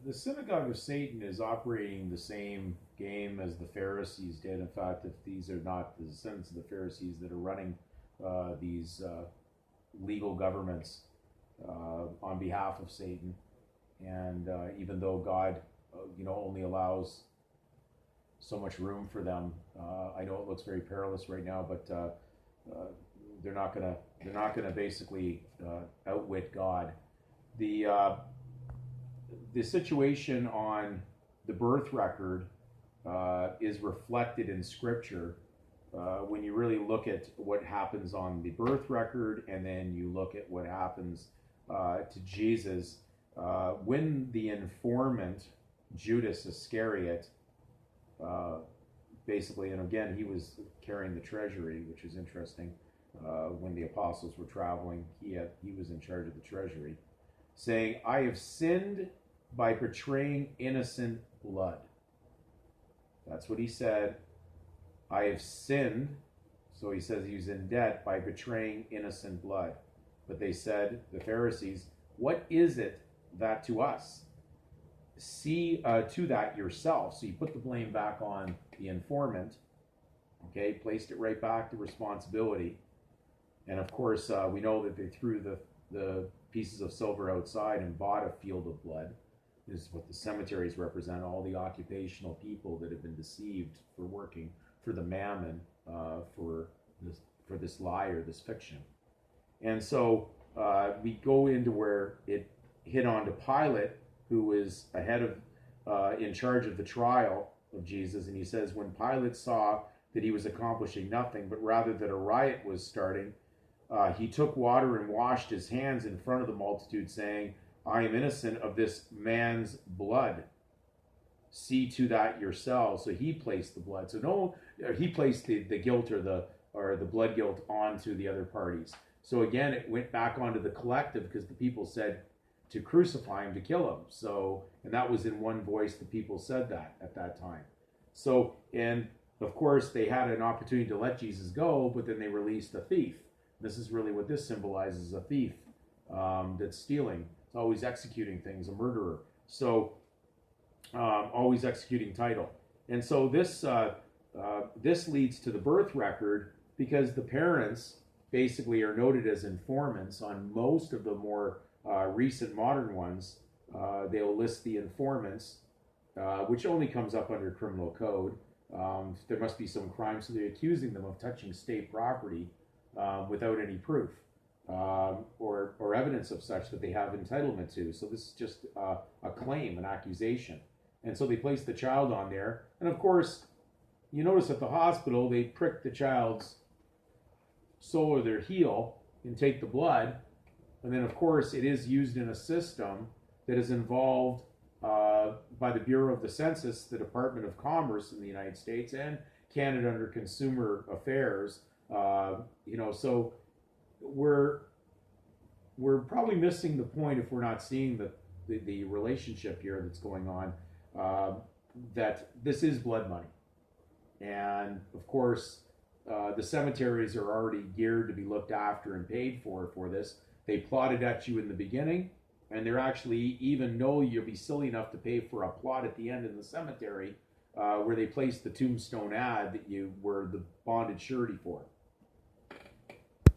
the synagogue of Satan is operating the same game as the Pharisees did. In fact, if these are not the descendants of the Pharisees that are running these legal governments on behalf of Satan, and even though God, only allows so much room for them, I know it looks very perilous right now, but they're not gonna basically outwit God. The situation on the birth record is reflected in Scripture when you really look at what happens on the birth record, and then you look at what happens to Jesus when the informant Judas Iscariot, basically, and again he was carrying the treasury, which is interesting. When the apostles were traveling, he was in charge of the treasury, saying, "I have sinned by betraying innocent blood." That's what he said. I have sinned. So he says he was in debt by betraying innocent blood. But they said, the Pharisees, "What is it that to us? See to that yourself." So you put the blame back on the informant. Okay, placed it right back to responsibility. And of course, we know that they threw the pieces of silver outside and bought a field of blood. This is what the cemeteries represent, all the occupational people that have been deceived for working for the mammon, for this lie or this fiction. And so we go into where it hit on to Pilate, who was in charge of the trial of Jesus, and he says, when Pilate saw that he was accomplishing nothing, but rather that a riot was starting, he took water and washed his hands in front of the multitude, saying, "I am innocent of this man's blood. See to that yourselves." So he placed the blood. So he placed the guilt or the blood guilt onto the other parties. So again, it went back onto the collective because the people said to crucify him, to kill him. So, and that was in one voice, the people said that at that time. So, and of course, they had an opportunity to let Jesus go, but then they released a thief. This is really what this symbolizes, a thief that's stealing. It's always executing things, a murderer. So, always executing title. And so this leads to the birth record, because the parents basically are noted as informants on most of the more recent modern ones. They'll list the informants, which only comes up under criminal code. There must be some crime, so they're accusing them of touching state property without any proof or evidence of such that they have entitlement to. So this is just a claim, an accusation. And so they place the child on there. And of course, you notice at the hospital, they prick the child's sole or their heel and take the blood. And then, of course, it is used in a system that is involved by the Bureau of the Census, the Department of Commerce in the United States, and Canada under Consumer Affairs. So we're probably missing the point if we're not seeing the relationship here that's going on, that this is blood money. And of course, the cemeteries are already geared to be looked after and paid for this. They plotted at you in the beginning, and they're actually, even know you'll be silly enough to pay for a plot at the end in the cemetery, where they place the tombstone ad that you were the bonded surety for.